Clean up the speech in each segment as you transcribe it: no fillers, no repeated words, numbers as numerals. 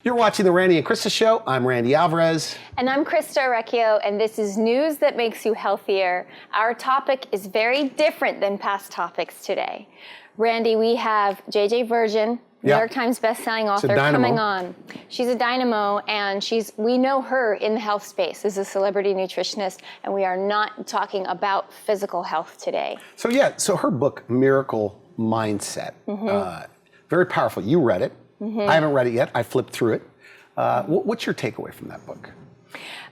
You're watching the Randy and Christa Show. I'm Randy Alvarez. And I'm Christa Orecchio, and this is News That Makes You Healthier. Our topic is very different than past topics today. Randy, we have JJ Virgin, New York Times bestselling author, coming on. She's a dynamo, and we know her in the health space as a celebrity nutritionist, and we are not talking about physical health today. So her book, Miracle Mindset, very powerful. You read it. I haven't read it yet. I flipped through it. What's your takeaway from that book?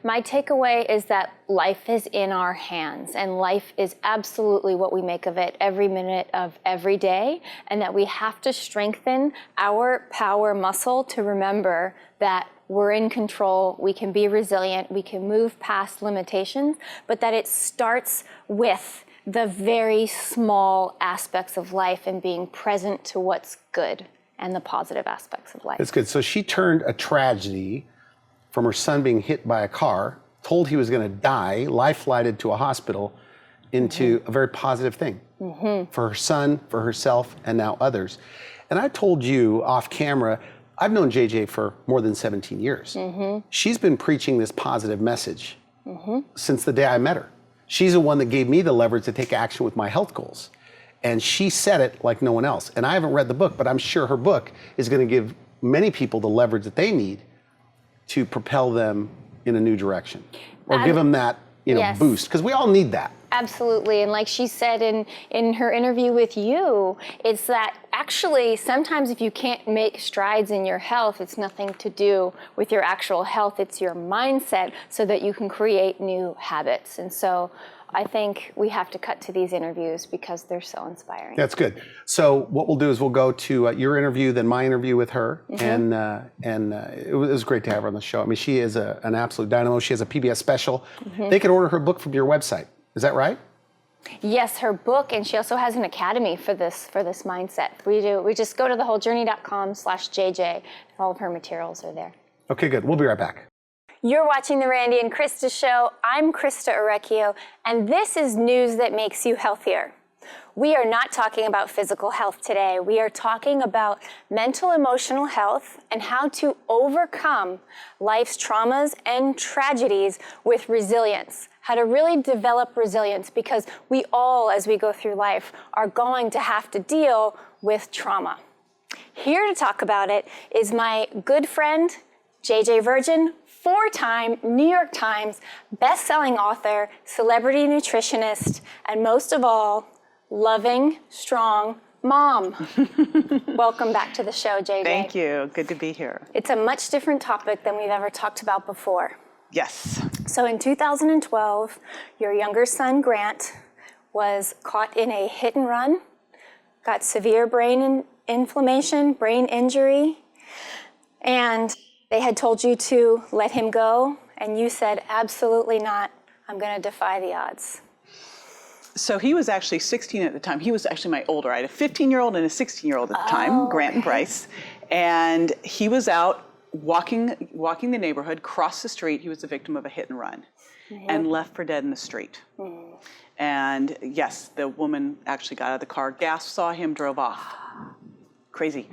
My takeaway is that life is in our hands, and life is absolutely what we make of it every minute of every day, and that we have to strengthen our power muscle to remember that we're in control, we can be resilient, we can move past limitations, but that it starts with the very small aspects of life and being present to what's good and the positive aspects of life. That's good. So she turned a tragedy from her son being hit by a car, told he was going to die, life-flighted to a hospital, into a very positive thing for her son, for herself, and now others. And I told you off camera, I've known JJ for more than 17 years. She's been preaching this positive message since the day I met her. She's the one that gave me the leverage to take action with my health goals. And she said it like no one else. And I haven't read the book, but I'm sure her book is going to give many people the leverage that they need to propel them in a new direction, or give them that boost, because we all need that. Absolutely, and like she said in her interview with you, it's that actually sometimes if you can't make strides in your health, it's nothing to do with your actual health, it's your mindset, so that you can create new habits. And so I think we have to cut to these interviews because they're so inspiring. That's good. So what we'll do is we'll go to your interview, then my interview with her, and it was great to have her on the show. I mean, she is an absolute dynamo. She has a PBS special. They can order her book from your website. Is that right? Yes, her book, and she also has an academy for this mindset. We just go to thewholejourney.com/JJ, and all of her materials are there. Okay, good. We'll be right back. You're watching the Randy and Christa Show. I'm Christa Orecchio, and this is News That Makes You Healthier. We are not talking about physical health today. We are talking about mental emotional health and how to overcome life's traumas and tragedies with resilience. How to really develop resilience, because we all, as we go through life, are going to have to deal with trauma. Here to talk about it is my good friend, JJ Virgin, 4-time New York Times best-selling author, celebrity nutritionist, and most of all, loving, strong mom. Welcome back to the show, JJ. Thank you. Good to be here. It's a much different topic than we've ever talked about before. Yes. So in 2012, your younger son, Grant, was caught in a hit and run, got severe brain inflammation, brain injury, and they had told you to let him go, and you said, absolutely not, I'm going to defy the odds. So he was actually 16 at the time. He was actually my older. I had a 15-year-old and a 16-year-old at the time, Grant and Bryce. And he was out walking the neighborhood, crossed the street. He was the victim of a hit and run and left for dead in the street. And yes, the woman actually got out of the car, gasped, saw him, drove off. Crazy.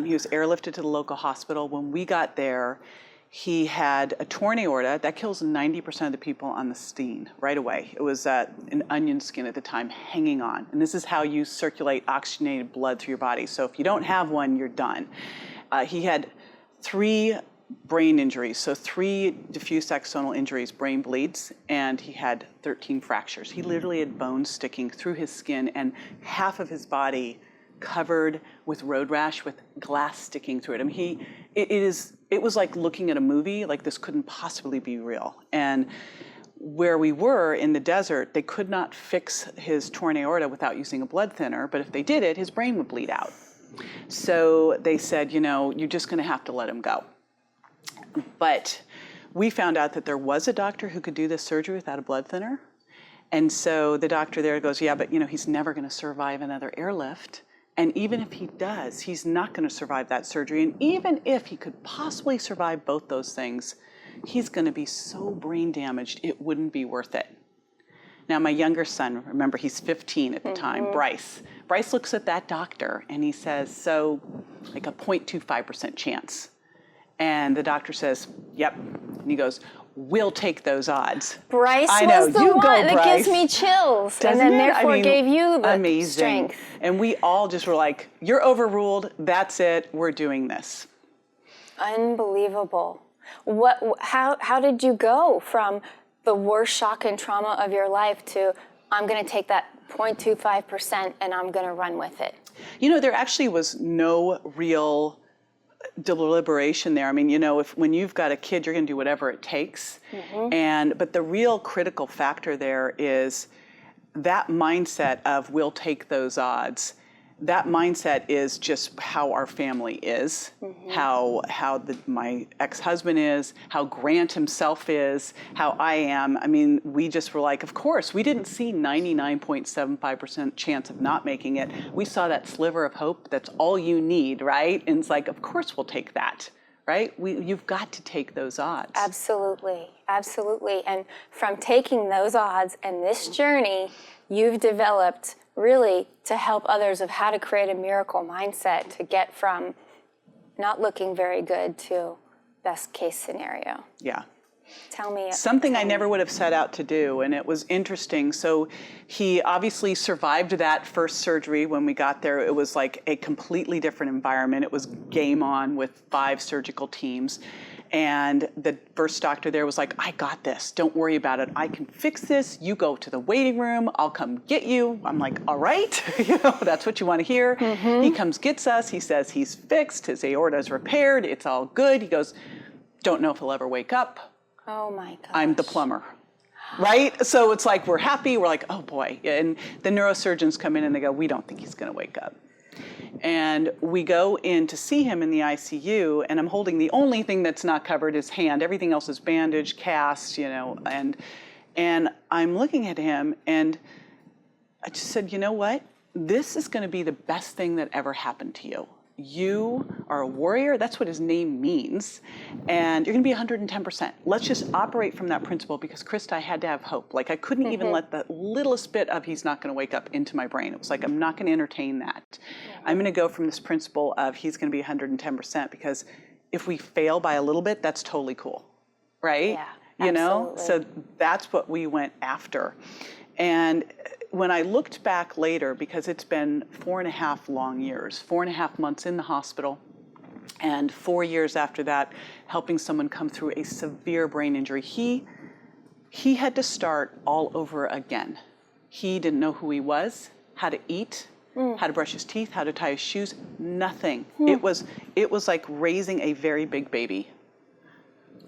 He was airlifted to the local hospital. When we got there, he had a torn aorta. That kills 90% of the people on the scene right away. It was an onion skin at the time, hanging on. And this is how you circulate oxygenated blood through your body. So if you don't have one, you're done. He had 3 brain injuries, so 3 diffuse axonal injuries, brain bleeds, and he had 13 fractures. He literally had bones sticking through his skin and half of his body covered with road rash with glass sticking through it. I mean, it was like looking at a movie, like this couldn't possibly be real. And where we were in the desert, they could not fix his torn aorta without using a blood thinner, but if they did it, his brain would bleed out. So they said, you're just gonna have to let him go. But we found out that there was a doctor who could do this surgery without a blood thinner. And so the doctor there goes, yeah, but he's never gonna survive another airlift. And even if he does, he's not gonna survive that surgery. And even if he could possibly survive both those things, he's gonna be so brain damaged, it wouldn't be worth it. Now, my younger son, remember he's 15 at the time, Bryce looks at that doctor and he says, so like a 0.25% chance. And the doctor says, yep. And he goes, we'll take those odds. Bryce I know, was the you one go, that Bryce. gives me chills, Doesn't and then it? therefore gave you the amazing. strength. And we all just were like, you're overruled. That's it. We're doing this. Unbelievable. How did you go from the worst shock and trauma of your life to, I'm going to take that 0.25% and I'm going to run with it? You know, there actually was no real deliberation there. I mean, you know, when you've got a kid, you're going to do whatever it takes. But the real critical factor there is that mindset of we'll take those odds. That mindset is just how our family is, how my ex-husband is, how Grant himself is, how I am. I mean, we just were like, of course, we didn't see 99.75% chance of not making it. We saw that sliver of hope. That's all you need, right? And it's like, of course we'll take that, right? You've got to take those odds. Absolutely, absolutely. And from taking those odds and this journey, you've developed really to help others of how to create a miracle mindset to get from not looking very good to best case scenario. Yeah. Tell me. Something I never would have set out to do, and it was interesting. So he obviously survived that first surgery when we got there. It was like a completely different environment. It was game on with 5 surgical teams. And the first doctor there was like, I got this. Don't worry about it. I can fix this. You go to the waiting room. I'll come get you. I'm like, all right. You know, that's what you want to hear. He comes, gets us. He says he's fixed. His aorta is repaired. It's all good. He goes, don't know if he'll ever wake up. Oh my gosh. I'm the plumber. Right? So it's like, we're happy. We're like, oh boy. And the neurosurgeons come in and they go, we don't think he's going to wake up. And we go in to see him in the ICU, and I'm holding the only thing that's not covered is hand. Everything else is bandaged, cast, you know, and I'm looking at him, and I just said, you know what? This is going to be the best thing that ever happened to you. You are a warrior. That's what his name means. And you're going to be 110%. Let's just operate from that principle, because Christa, I had to have hope. Like, I couldn't even let the littlest bit of he's not going to wake up into my brain. It was like, I'm not going to entertain that. I'm going to go from this principle of he's going to be 110%, because if we fail by a little bit, that's totally cool. Right? Yeah, you know? absolutely. So that's what we went after. And when I looked back later, because it's been 4.5 long years, 4.5 months in the hospital, and 4 years after that, helping someone come through a severe brain injury, he had to start all over again. He didn't know who he was, how to eat, how to brush his teeth, how to tie his shoes, nothing. It was like raising a very big baby.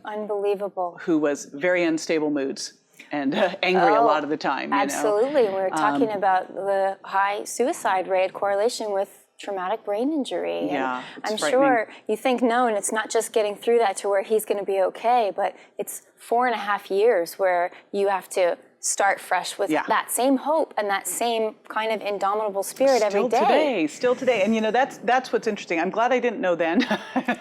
Unbelievable. Who was very unstable moods. And angry a lot of the time, you absolutely. know? We were talking about the high suicide rate correlation with traumatic brain injury. Yeah, and I'm it's sure you think, no, and it's not just getting through that to where he's going to be okay, but it's 4.5 years where you have to start fresh with that same hope and that same kind of indomitable spirit every day. Still today. And you know, that's what's interesting. I'm glad I didn't know then.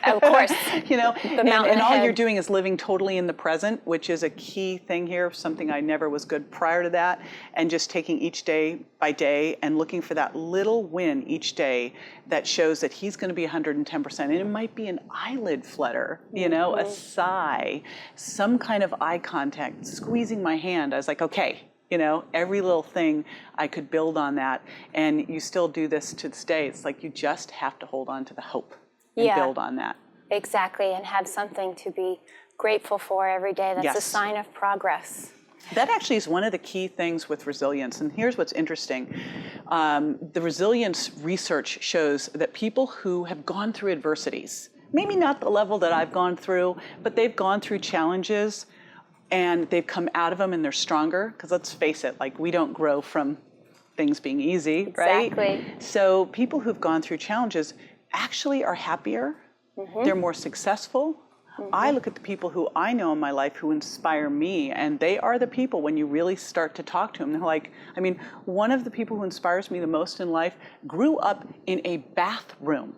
Of course. You know, The mountain and all ahead. you're doing is living totally in the present, which is a key thing here, something I never was good prior to that, and just taking each day by day and looking for that little win each day that shows that he's going to be 110%. And it might be an eyelid flutter, you know, a sigh, some kind of eye contact, squeezing my hand. I was like, okay, you know, every little thing I could build on that. And you still do this to this day. It's like you just have to hold on to the hope and build on that. Exactly, and have something to be grateful for every day. That's a sign of progress. That actually is one of the key things with resilience. And here's what's interesting. The resilience research shows that people who have gone through adversities, maybe not the level that I've gone through, but they've gone through challenges and they've come out of them and they're stronger. Because let's face it, like, we don't grow from things being easy, right? Exactly. So people who've gone through challenges actually are happier. They're more successful. I look at the people who I know in my life who inspire me, and they are the people, when you really start to talk to them, they're like, I mean, one of the people who inspires me the most in life grew up in a bathroom.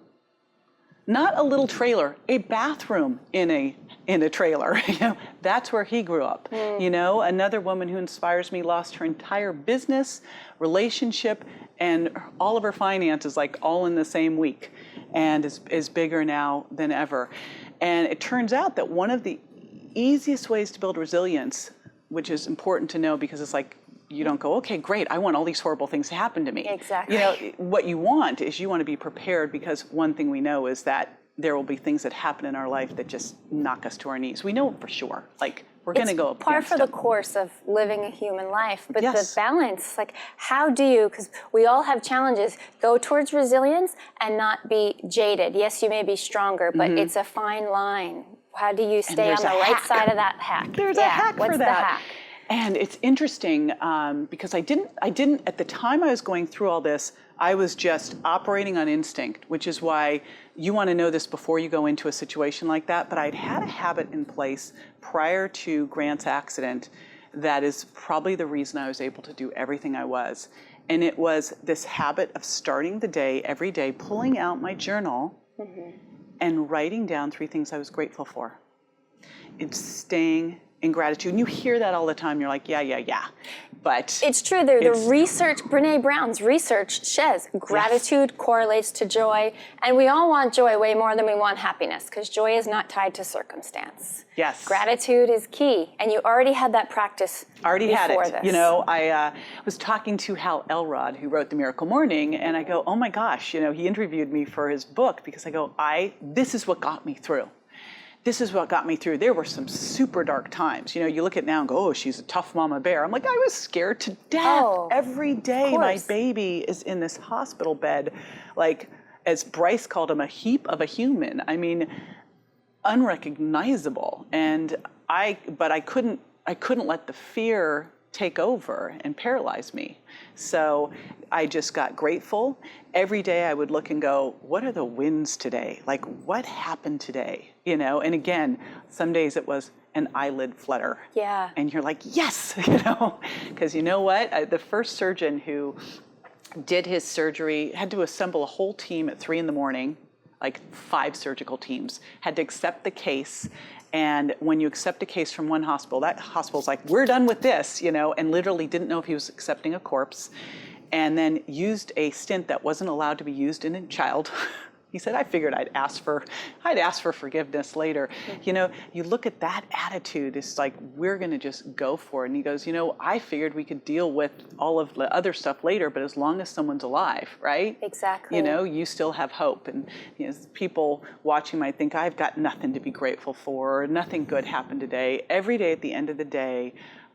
Not a little trailer, a bathroom in a trailer. You know, that's where he grew up. You know, another woman who inspires me lost her entire business, relationship, and all of her finances, like, all in the same week, and is bigger now than ever. And it turns out that one of the easiest ways to build resilience, which is important to know because it's like, you don't go, okay, great, I want all these horrible things to happen to me. Exactly. You know, what you want is you want to be prepared, because one thing we know is that there will be things that happen in our life that just knock us to our knees. We know it for sure. Like, we're going to go up par against for the it. course of living a human life. But Yes. the balance, like, how do you, because we all have challenges, go towards resilience and not be jaded. Yes, you may be stronger, but it's a fine line. How do you stay on there's the a right hack. side of that hack? There's a hack what's for the that. hack? And it's interesting because I didn't, at the time I was going through all this, I was just operating on instinct, which is why you want to know this before you go into a situation like that. But I'd had a habit in place prior to Grant's accident that is probably the reason I was able to do everything I was. And it was this habit of starting the day every day, pulling out my journal and writing down 3 things I was grateful for. It's staying in gratitude. And you hear that all the time. You're like, yeah. But It's true. The research, Brene Brown's research says gratitude correlates to joy. And we all want joy way more than we want happiness, because joy is not tied to circumstance. Yes. Gratitude is key. And you already had that practice already had before it. this. You know, I was talking to Hal Elrod, who wrote The Miracle Morning, and I go, oh my gosh, you know, he interviewed me for his book because I go, this is what got me through. This is what got me through. There were some super dark times. You know, you look at it now and go, oh, she's a tough mama bear. I'm like, I was scared to death. Oh, Every day my course. baby is in this hospital bed, like, as Bryce called him, a heap of a human. I mean, unrecognizable. And I couldn't let the fear take over and paralyze me. So I just got grateful. Every day I would look and go, what are the wins today? Like, what happened today? You know, and again, some days it was an eyelid flutter. Yeah. And you're like, yes, you know, because you know what? The first surgeon who did his surgery had to assemble a whole team at 3 a.m, like 5 surgical teams, had to accept the case. And when you accept a case from one hospital, that hospital's like, we're done with this, you know, and literally didn't know if he was accepting a corpse, and then used a stent that wasn't allowed to be used in a child. He said, I figured I'd ask for forgiveness later. You know, you look at that attitude, it's like, we're gonna just go for it. And he goes, you know, I figured we could deal with all of the other stuff later, but as long as someone's alive, right? Exactly. You know, you still have hope. And you know, people watching might think, I've got nothing to be grateful for, or nothing good happened today. Every day at the end of the day,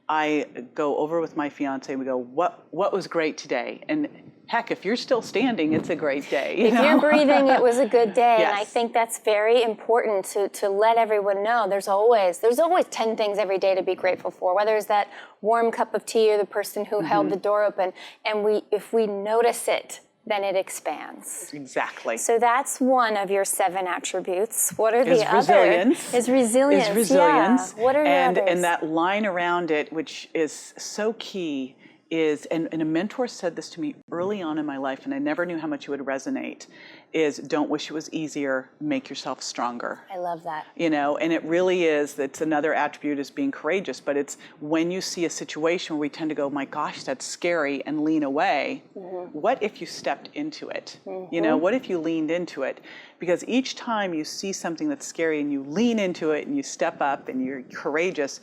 I go over with my fiance and we go, what was great today? And heck, if you're still standing, it's a great day. If you're breathing, it was a good day. Yes. And I think that's very important to let everyone know. There's always 10 things every day to be grateful for, whether it's that warm cup of tea or the person who held the door open. And if we notice it, then it expands. Exactly. So that's one of your 7 attributes. What are the others? Resilience. Is resilience. Is resilience. Yeah. What are the others? And that line around it, which is so key, is, and a mentor said this to me early on in my life, and I never knew how much it would resonate, is don't wish it was easier, make yourself stronger. I love that. You know, and it really is, it's another attribute is being courageous, but it's when you see a situation where we tend to go, my gosh, that's scary, and lean away. What if you stepped into it? You know, what if you leaned into it? Because each time you see something that's scary and you lean into it and you step up and you're courageous,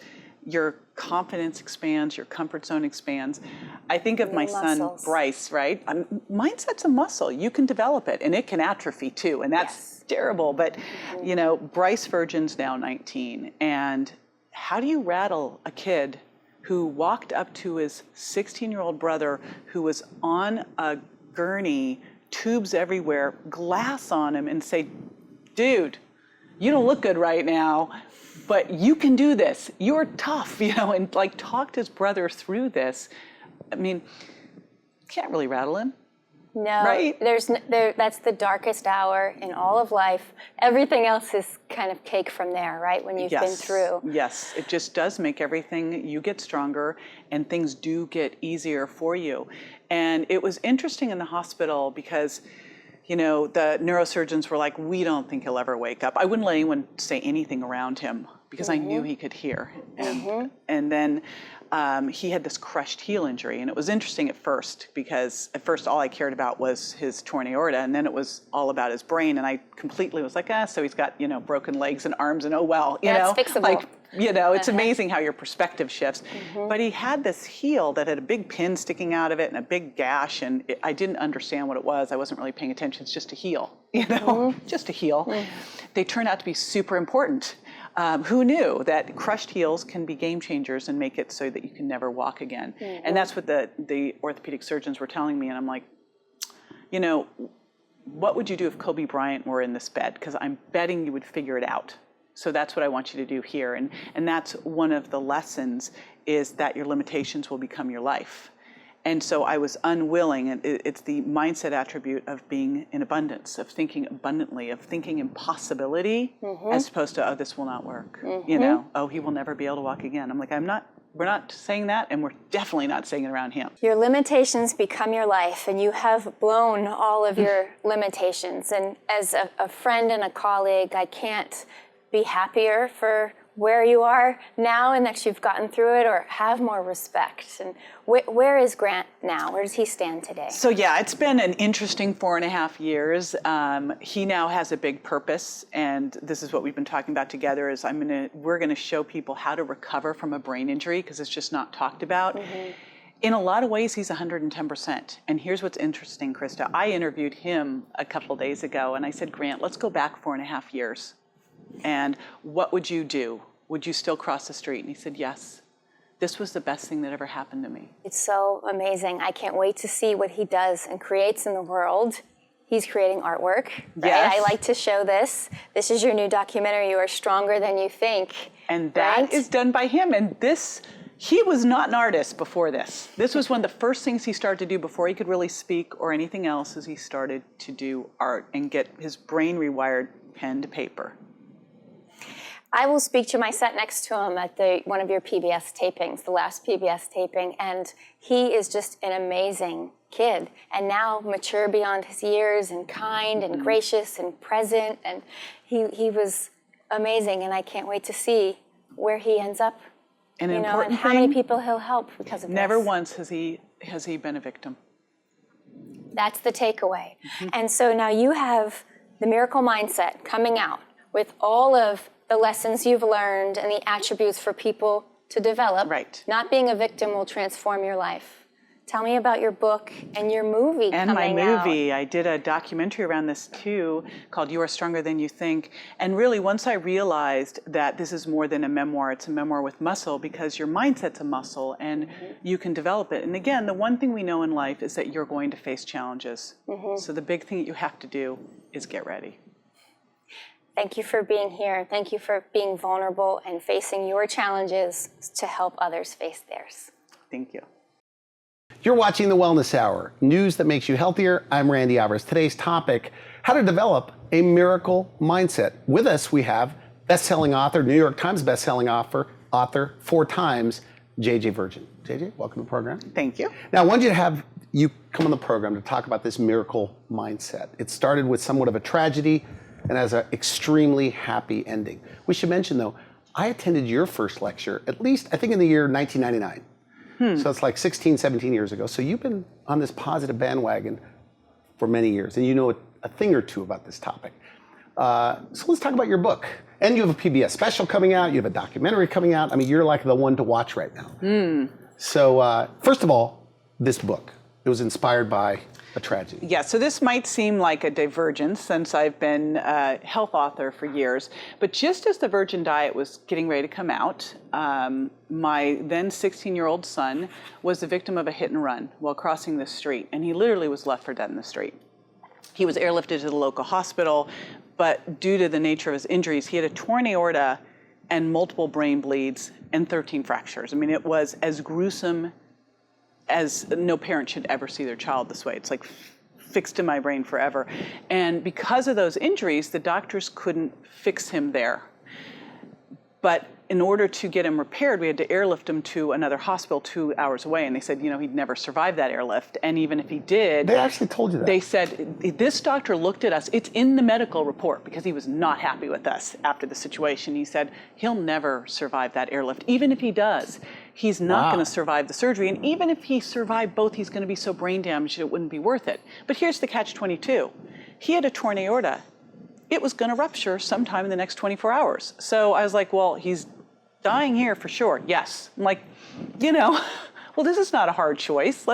your confidence expands, your comfort zone expands. I think of my son, Bryce, right? Mindset's a muscle. You can develop it, and it can atrophy too, and that's terrible. But, you know, Bryce Virgin's now 19, and how do you rattle a kid who walked up to his 16-year-old brother who was on a gurney, tubes everywhere, glass on him, and say, dude, you don't look good right now, but you can do this. You're tough, you know, and like talked his brother through this. I mean, can't really rattle him. No, right? That's the darkest hour in all of life. Everything else is kind of cake from there, right? When you've been through. Yes, it just does make everything, you get stronger and things do get easier for you. And it was interesting in the hospital because, you know, the neurosurgeons were like, we don't think he'll ever wake up. I wouldn't let anyone say anything around him because I knew he could hear. And then he had this crushed heel injury. And it was interesting at first, because at first all I cared about was his torn aorta, and then it was all about his brain. And I completely was like, so he's got, broken legs and arms, and oh well, That's fixable. like, it's amazing how your perspective shifts. But he had this heel that had a big pin sticking out of it and a big gash, and I didn't understand what it was. I wasn't really paying attention. It's just a heel, just a heel. They turned out to be super important. Who knew that crushed heels can be game changers and make it so that you can never walk again? And that's what the orthopedic surgeons were telling me. And I'm like, what would you do if Kobe Bryant were in this bed? Because I'm betting you would figure it out. So that's what I want you to do here. And that's one of the lessons, is that your limitations will become your life. And so I was unwilling, and it's the mindset attribute of being in abundance, of thinking abundantly, of thinking in possibility, as opposed to, this will not work. He will never be able to walk again. I'm like, we're not saying that, and we're definitely not saying it around him. Your limitations become your life, and you have blown all of your limitations. And as a friend and a colleague, I can't be happier for where you are now and that you've gotten through it, or have more respect. And where is Grant now? Where does he stand today? So it's been an interesting 4.5 years. He now has a big purpose, and this is what we've been talking about together, is we're gonna show people how to recover from a brain injury, because it's just not talked about. In a lot of ways, he's 110%. And here's what's interesting, Christa. I interviewed him a couple days ago, and I said, Grant, let's go back 4.5 years. And what would you do? Would you still cross the street? And he said, yes. This was the best thing that ever happened to me. It's so amazing. I can't wait to see what he does and creates in the world. He's creating artwork, right? Yes. I like to show this. This is your new documentary, You Are Stronger Than You Think. And that is done by him. And he was not an artist before this. This was one of the first things he started to do before he could really speak or anything else, is he started to do art and get his brain rewired, pen to paper. I will speak to him. I sat next to him at one of your PBS tapings, the last PBS taping, and he is just an amazing kid, and now mature beyond his years, and kind and gracious and present, and he was amazing, and I can't wait to see where he ends up, and and how many people he'll help because of never this. once has he been a victim. That's the takeaway. And so now you have the Miracle Mindset coming out with all of the lessons you've learned and the attributes for people to develop. Right. Not being a victim will transform your life. Tell me about your book and your movie and coming my out. movie. I did a documentary around this too, called You Are Stronger Than You Think. And really, once I realized that this is more than a memoir, it's a memoir with muscle, because your mindset's a muscle and you can develop it. And again, the one thing we know in life is that you're going to face challenges. So the big thing that you have to do is get ready. Thank you for being here. Thank you for being vulnerable and facing your challenges to help others face theirs. Thank you. You're watching The Wellness Hour, news that makes you healthier. I'm Randy Alvarez. Today's topic, how to develop a miracle mindset. With us, we have best-selling author, New York Times best-selling author 4 times, JJ Virgin. JJ, welcome to the program. Thank you. Now, I wanted you to have you come on the program to talk about this miracle mindset. It started with somewhat of a tragedy and has an extremely happy ending. We should mention, though, I attended your first lecture, at least, I think, in the year 1999. So it's like 16, 17 years ago. So you've been on this positive bandwagon for many years, and you know a thing or two about this topic. So let's talk about your book. And you have a PBS special coming out. You have a documentary coming out. I mean, you're like the one to watch right now. So first of all, this book, it was inspired by a tragedy. Yeah, so this might seem like a divergence since I've been a health author for years, but just as the Virgin Diet was getting ready to come out, my then 16-year-old son was the victim of a hit and run while crossing the street, and he literally was left for dead in the street. He was airlifted to the local hospital, but due to the nature of his injuries, he had a torn aorta and multiple brain bleeds and 13 fractures. I mean, it was as gruesome as no parent should ever see their child this way. It's like fixed in my brain forever. And because of those injuries, the doctors couldn't fix him there. But in order to get him repaired, we had to airlift him to another hospital 2 hours away. And they said, he'd never survive that airlift. And even if he did, They actually told you that. they said, this doctor looked at us. It's in the medical report because he was not happy with us after the situation. He said, he'll never survive that airlift. Even if he does, he's not Wow. going to survive the surgery. And even if he survived both, he's going to be so brain damaged it wouldn't be worth it. But here's the catch-22. He had a torn aorta. It was going to rupture sometime in the next 24 hours. So I was like, well, he's dying here for sure. Yes. I'm like, well, this is not a hard choice.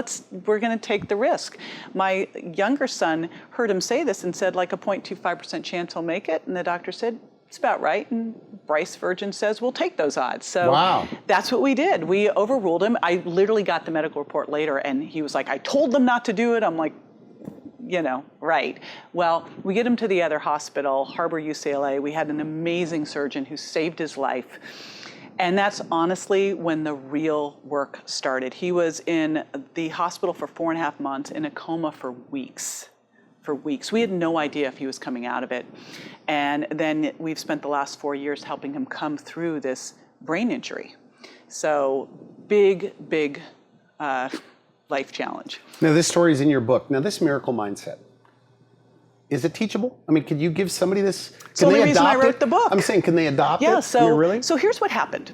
We're going to take the risk. My younger son heard him say this and said like a 0.25% chance he'll make it. And the doctor said, it's about right. And Bryce Virgin says, we'll take those odds. So Wow. that's what we did. We overruled him. I literally got the medical report later and he was like, I told them not to do it. I'm like, right. Well, we get him to the other hospital, Harbor UCLA. We had an amazing surgeon who saved his life. And that's honestly when the real work started. He was in the hospital for 4.5 months, in a coma for weeks. We had no idea if he was coming out of it. And then we've spent the last 4 years helping him come through this brain injury. So big life challenge. Now, this story is in your book. Now, this miracle mindset, is it teachable? I mean, could you give somebody this? It's the only reason I wrote the book. I'm saying, can they adopt it? Yeah, I mean, really? so here's what happened.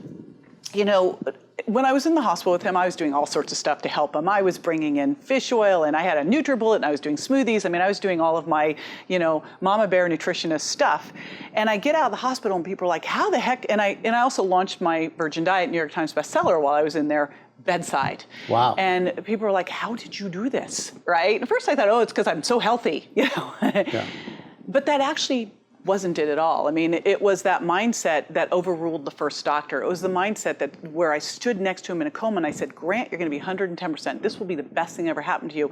When I was in the hospital with him, I was doing all sorts of stuff to help him. I was bringing in fish oil, and I had a NutriBullet, and I was doing smoothies. I mean, I was doing all of my, Mama Bear nutritionist stuff. And I get out of the hospital, and people are like, how the heck? And I also launched my Virgin Diet New York Times bestseller while I was in there bedside. Wow. And people were like, how did you do this, right? At first I thought, it's because I'm so healthy, Yeah. But that actually wasn't it at all. I mean, it was that mindset that overruled the first doctor. It was the mindset that where I stood next to him in a coma and I said, Grant, you're going to be 110%. This will be the best thing ever happened to you.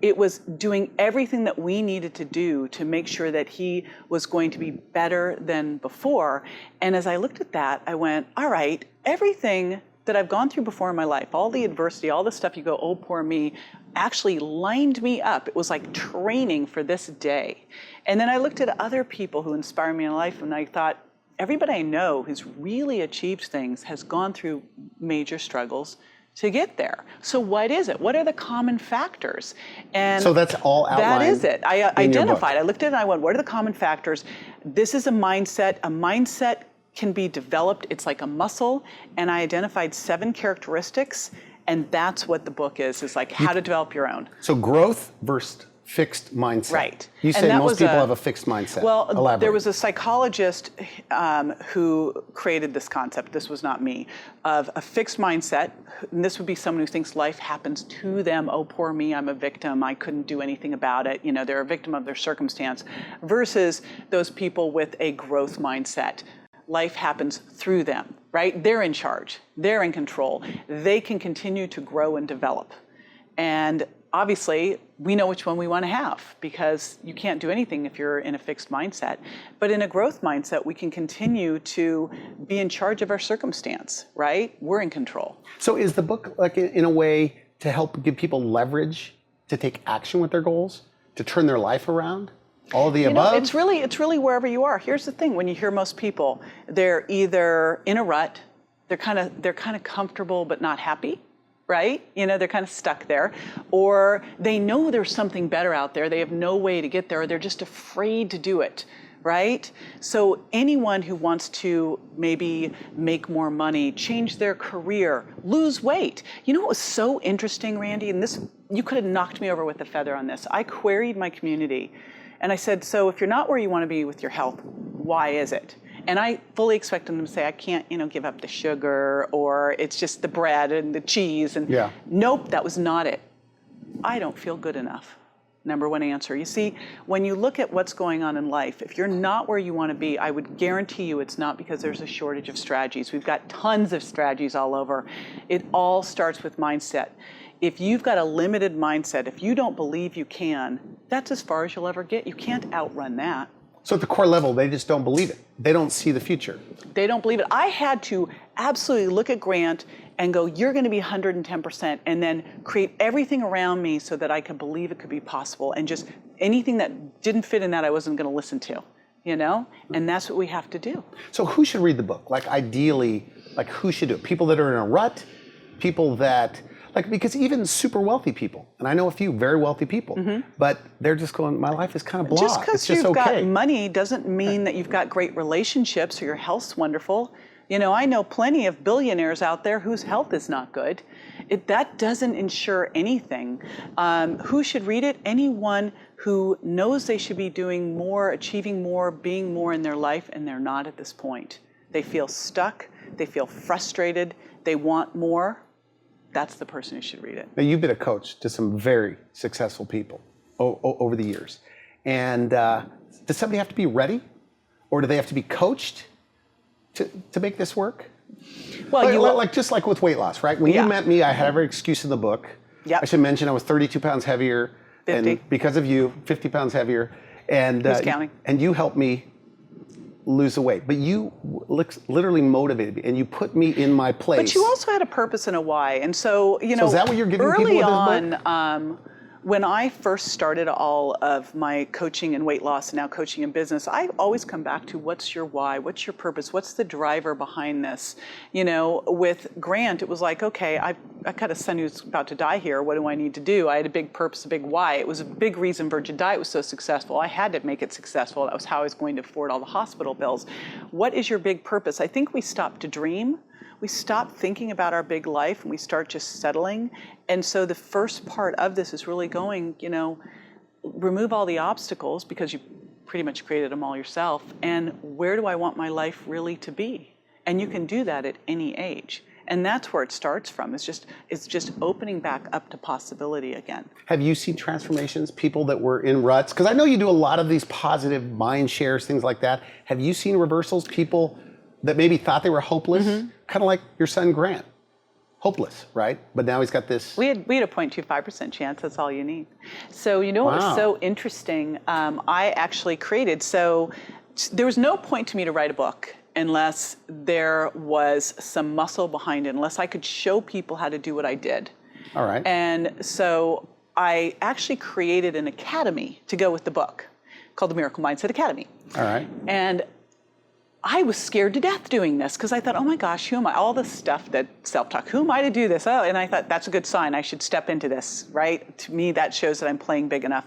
It was doing everything that we needed to do to make sure that he was going to be better than before. And as I looked at that, I went, all right, everything that I've gone through before in my life, all the adversity, all the stuff you go, oh, poor me, actually lined me up. It was like training for this day. And then I looked at other people who inspire me in life and I thought, everybody I know who's really achieved things has gone through major struggles to get there. So what is it? What are the common factors? And So that's all outlined. That is it. I in your book. identified, I looked at it and I went, what are the common factors? This is a mindset. A mindset can be developed. It's like a muscle. And I identified 7 characteristics. And that's what the book is like how to develop your own. So growth versus fixed mindset. Right. You And say that most was people a- have a fixed mindset. Well, Elaborate. there was a psychologist who created this concept, this was not me, of a fixed mindset. And this would be someone who thinks life happens to them. Oh, poor me, I'm a victim. I couldn't do anything about it. They're a victim of their circumstance. Versus those people with a growth mindset. Life happens through them, right? They're in charge. They're in control. They can continue to grow and develop. And obviously, we know which one we want to have because you can't do anything if you're in a fixed mindset. But in a growth mindset, we can continue to be in charge of our circumstance, right? We're in control. So is the book like in a way to help give people leverage to take action with their goals, to turn their life around? All of the above? It's really wherever you are. Here's the thing, when you hear most people, they're either in a rut, they're kind of comfortable but not happy, right? They're kind of stuck there, or they know there's something better out there. They have no way to get there, or they're just afraid to do it, right? So anyone who wants to maybe make more money, change their career, lose weight. You know what was so interesting, Randy, and this, you could have knocked me over with a feather on this. I queried my community and I said, so if you're not where you want to be with your health, why is it? And I fully expected them to say, I can't, give up the sugar, or it's just the bread and the cheese. And Yeah. Nope, that was not it. I don't feel good enough. Number one answer. You see, when you look at what's going on in life, if you're not where you want to be, I would guarantee you it's not because there's a shortage of strategies. We've got tons of strategies all over. It all starts with mindset. If you've got a limited mindset, if you don't believe you can, that's as far as you'll ever get. You can't outrun that. So at the core level, they just don't believe it. They don't see the future. They don't believe it. I had to absolutely look at Grant and go, you're going to be 110%, and then create everything around me so that I could believe it could be possible. And just anything that didn't fit in that, I wasn't going to listen to, And that's what we have to do. So who should read the book? Like ideally, like who should do it? People that are in a rut, people that, because even super wealthy people, and I know a few very wealthy people, but they're just going, my life is kind of blah. Just It's because you've okay. got money doesn't mean that you've got great relationships or your health's wonderful. You know, I know plenty of billionaires out there whose health is not good. That doesn't ensure anything. Who should read it? Anyone who knows they should be doing more, achieving more, being more in their life, and they're not at this point. They feel stuck, they feel frustrated, they want more. That's the person who should read it. Now, you've been a coach to some very successful people over the years. And does somebody have to be ready? Or do they have to be coached to make this work? Well, just like with weight loss, right? When you met me, I had every excuse in the book. Yep. I should mention I was 32 pounds heavier. 50. And because of you, 50 pounds heavier. And, Who's counting? And you helped me lose the weight. But you literally motivated me and you put me in my place. But you also had a purpose and a why. And so, you know, is that what you're giving people early with this on, book? When I first started all of my coaching and weight loss and now coaching in business, I always come back to what's your why, what's your purpose, what's the driver behind this? You know, with Grant, it was like, okay, I got a son who's about to die here. What do I need to do? I had a big purpose, a big why. It was a big reason Virgin Diet was so successful. I had to make it successful. That was how I was going to afford all the hospital bills. What is your big purpose? I think we stop to dream. We stop thinking about our big life and we start just settling. And so the first part of this is really going, you know, remove all the obstacles because you pretty much created them all yourself. And where do I want my life really to be? And you can do that at any age. And that's where it starts from. It's just opening back up to possibility again. Have you seen transformations, people that were in ruts? Because I know you do a lot of these positive mind shares, things like that. Have you seen reversals, people that maybe thought they were hopeless? Kind of like your son Grant. Hopeless, right? But now he's got this. We had a 0.25% chance. That's all you need. So you know what was so interesting? I actually created, so there was no point to me to write a book unless there was some muscle behind it, unless I could show people how to do what I did. All right. And so I actually created an academy to go with the book called the Miracle Mindset Academy. All right. And I was scared to death doing this because I thought, oh my gosh, who am I? All this stuff that self-talk, who am I to do this? Oh, and I thought that's a good sign. I should step into this, right? To me, that shows that I'm playing big enough.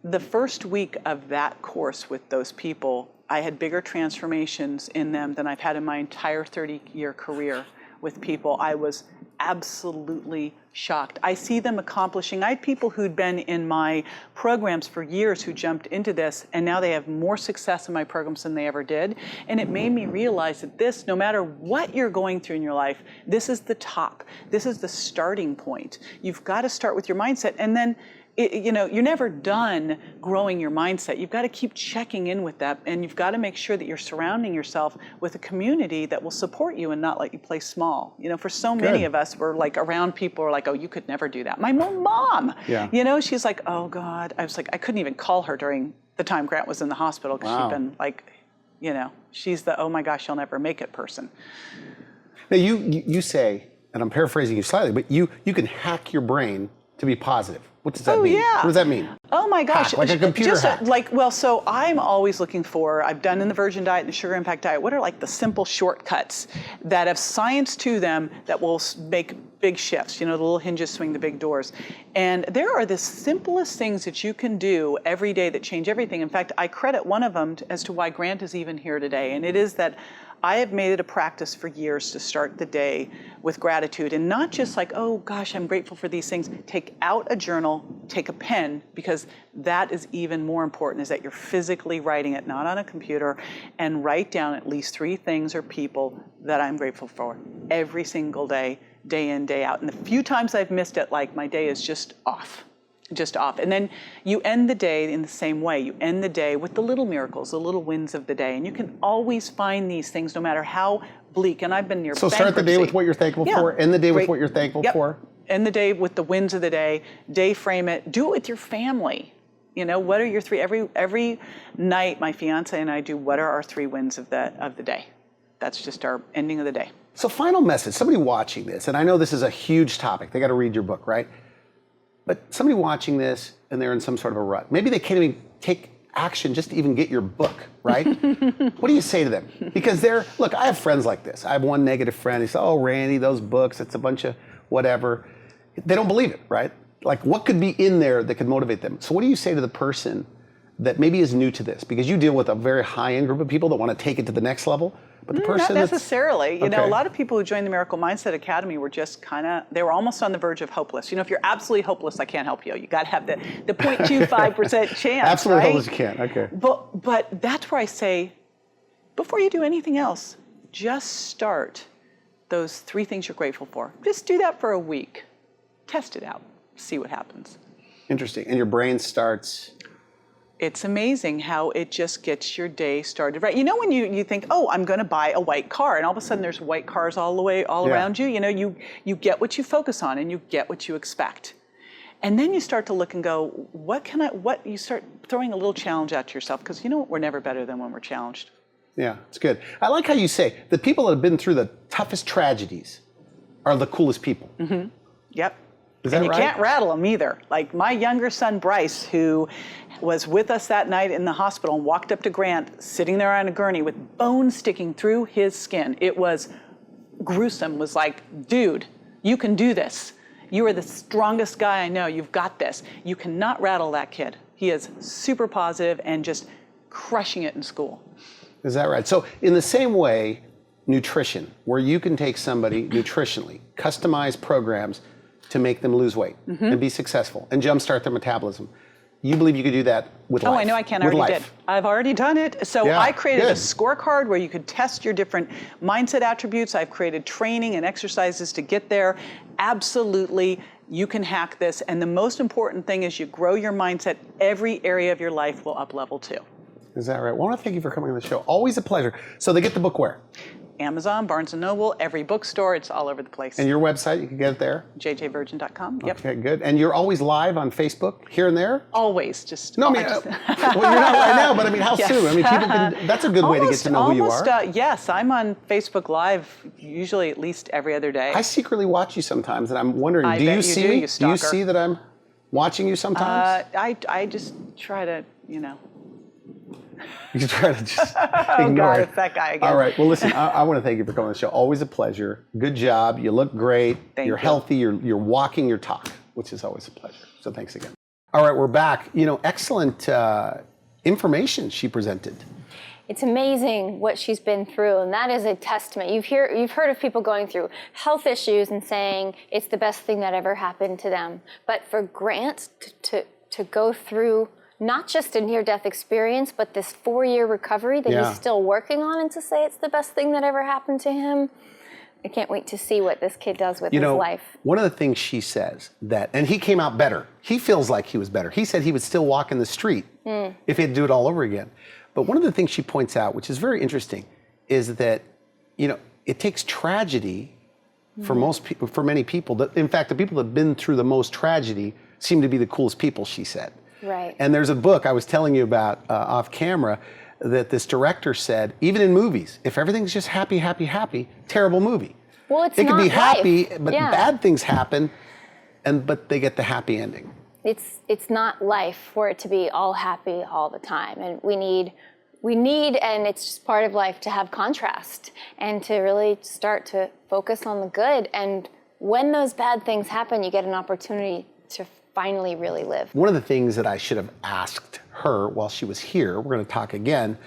The first week of that course with those people, I had bigger transformations in them than I've had in my entire 30-year career with people. I was absolutely shocked. I see them accomplishing. I had people who'd been in my programs for years who jumped into this, and now they have more success in my programs than they ever did. And it made me realize that this, no matter what you're going through in your life, this is the top. This is the starting point. You've got to start with your mindset, and then you know, you're never done growing your mindset. You've got to keep checking in with that, and you've got to make sure that you're surrounding yourself with a community that will support you and not let you play small. You know, for so many of us, we're like around people who are like, oh, you could never do that. My mom, you know, she's like, oh God. I was like, I couldn't even call her during the time Grant was in the hospital because she'd been like, you know, she's the, oh my gosh, you'll never make it person. Now you say, and I'm paraphrasing you slightly, but you can hack your brain to be positive. What does that mean? Yeah. What does that mean? Oh my gosh. Hack, like a computer hack. So I'm always looking for, I've done in the Virgin Diet and the Sugar Impact Diet, what are like the simple shortcuts that have science to them that will make big shifts, you know, the little hinges swing the big doors. And there are the simplest things that you can do every day that change everything. In fact, I credit one of them as to why Grant is even here today. And it is that I have made it a practice for years to start the day with gratitude, and not just like, oh gosh, I'm grateful for these things. Take out a journal, take a pen, because that is even more important, is that you're physically writing it, not on a computer, and write down at least 3 things or people that I'm grateful for every single day, day in, day out. And the few times I've missed it, like my day is just off. And then you end the day in the same way. You end the day with the little miracles, the little wins of the day. And you can always find these things no matter how bleak. And I've been near bankruptcy. So start the day with what you're thankful for, end the day with what you're thankful for. End the day with the wins of the day, day frame it, do it with your family. You know, what are your 3, every night my fiance and I do, what are our 3 wins of the day? That's just our ending of the day. So final message, somebody watching this, and I know this is a huge topic, they got to read your book, right? But somebody watching this and they're in some sort of a rut. Maybe they can't even take action just to even get your book, right? What do you say to them? Because look, I have friends like this. I have one negative friend. He says, oh, Randy, those books, it's a bunch of whatever. They don't believe it, right? Like, what could be in there that could motivate them? So what do you say to the person that maybe is new to this? Because you deal with a very high-end group of people that want to take it to the next level. But the Not person that's necessarily. You know, a Okay. lot of people who joined the Miracle Mindset Academy were just they were almost on the verge of hopeless. You know, if you're absolutely hopeless, I can't help you. You got to have the 0.25% chance, absolutely right? hopeless you can't. Okay. But that's where I say, before you do anything else, just start those 3 things you're grateful for. Just do that for a week. Test it out. See what happens. Interesting. And your brain starts. It's amazing how it just gets your day started right. You know, when you think, oh, I'm going to buy a white car, and all of a sudden there's white cars all around you. You know, you get what you focus on, and you get what you expect. And then you start to look and go, what you start throwing a little challenge out to yourself, because you know what, we're never better than when we're challenged. Yeah, it's good. I like how you say the people that have been through the toughest tragedies are the coolest people. Yep. Is that and you right? can't rattle them either. Like my younger son, Bryce, who was with us that night in the hospital and walked up to Grant, sitting there on a gurney with bones sticking through his skin. It was gruesome. Was like, dude, you can do this. You are the strongest guy I know. You've got this. You cannot rattle that kid. He is super positive and just crushing it in school. Is that right? So in the same way, nutrition, where you can take somebody nutritionally, customize programs to make them lose weight and be successful and jumpstart their metabolism. You believe you could do that with life? Oh, I know I can. I with already life. did. I've already done it. So Yeah, I created a good. scorecard where you could test your different mindset attributes. I've created training and exercises to get there. Absolutely, you can hack this. And the most important thing is you grow your mindset. Every area of your life will up level too. Is that right? Well, I want to thank you for coming on the show. Always a pleasure. So they get the book where? Amazon, Barnes & Noble, every bookstore. It's all over the place. And your website, you can get it there? jjvirgin.com. Yep. Okay, good. And you're always live on Facebook here and there? Always. Just No, I mean, well, you're not right now, but I mean, how Yes. soon? I mean, people can, that's a good way to get to know who you are. Yes, I'm on Facebook Live usually at least every other day. I secretly watch you sometimes, and I'm wondering, I do bet you you see do, me? you Do you stalker. see that I'm watching you sometimes? I just try to, You try to just oh ignore God, it. it's that guy again. All right. Well, listen, I want to thank you for coming on the show. Always a pleasure. Good job. You look great. Thank You're you. healthy. You're walking your talk, which is always a pleasure. So thanks again. All right, we're back. You know, excellent information she presented. It's amazing what she's been through, and that is a testament. You've heard of people going through health issues and saying it's the best thing that ever happened to them. But for Grant to go through not just a near-death experience, but this 4-year recovery that he's still working on, and to say it's the best thing that ever happened to him, I can't wait to see what this kid does with his life. One of the things she says and he came out better. He feels like he was better. He said he would still walk in the street if he had to do it all over again. But one of the things she points out, which is very interesting, is that, it takes tragedy for most people, for many people. In fact, the people that have been through the most tragedy seem to be the coolest people, she said. Right. And there's a book I was telling you about off camera that this director said, even in movies, if everything's just happy, happy, happy, terrible movie. Well, it's it can not be happy, life. but bad things happen, but they get the happy ending. It's not life for it to be all happy all the time, and we need, and it's just part of life to have contrast and to really start to focus on the good. And when those bad things happen, you get an opportunity to finally really live. One of the things that I should have asked her while she was here, we're going to talk again,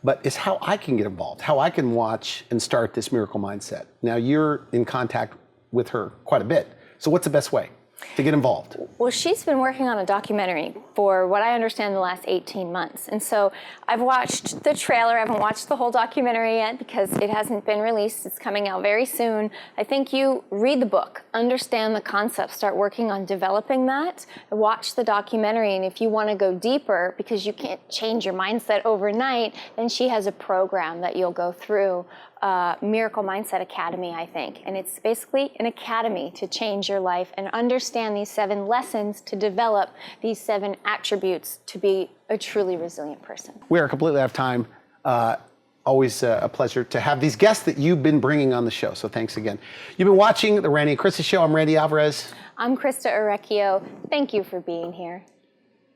but is how I can get involved, how I can watch and start this miracle mindset. Now, you're in contact with her quite a bit. So what's the best way to get involved? Well, she's been working on a documentary for what I understand the last 18 months. And so I've watched the trailer. I haven't watched the whole documentary yet because it hasn't been released. It's coming out very soon. I think you read the book, understand the concept, start working on developing that, watch the documentary. And if you want to go deeper, because you can't change your mindset overnight, then she has a program that you'll go through. Miracle Mindset Academy, I think. And it's basically an academy to change your life and understand these 7 lessons to develop these 7 attributes to be a truly resilient person. We are completely out of time. Always a pleasure to have these guests that you've been bringing on the show. So thanks again. You've been watching the Randy and Christa Show. I'm Randy Alvarez. I'm Christa Orecchio. Thank you for being here.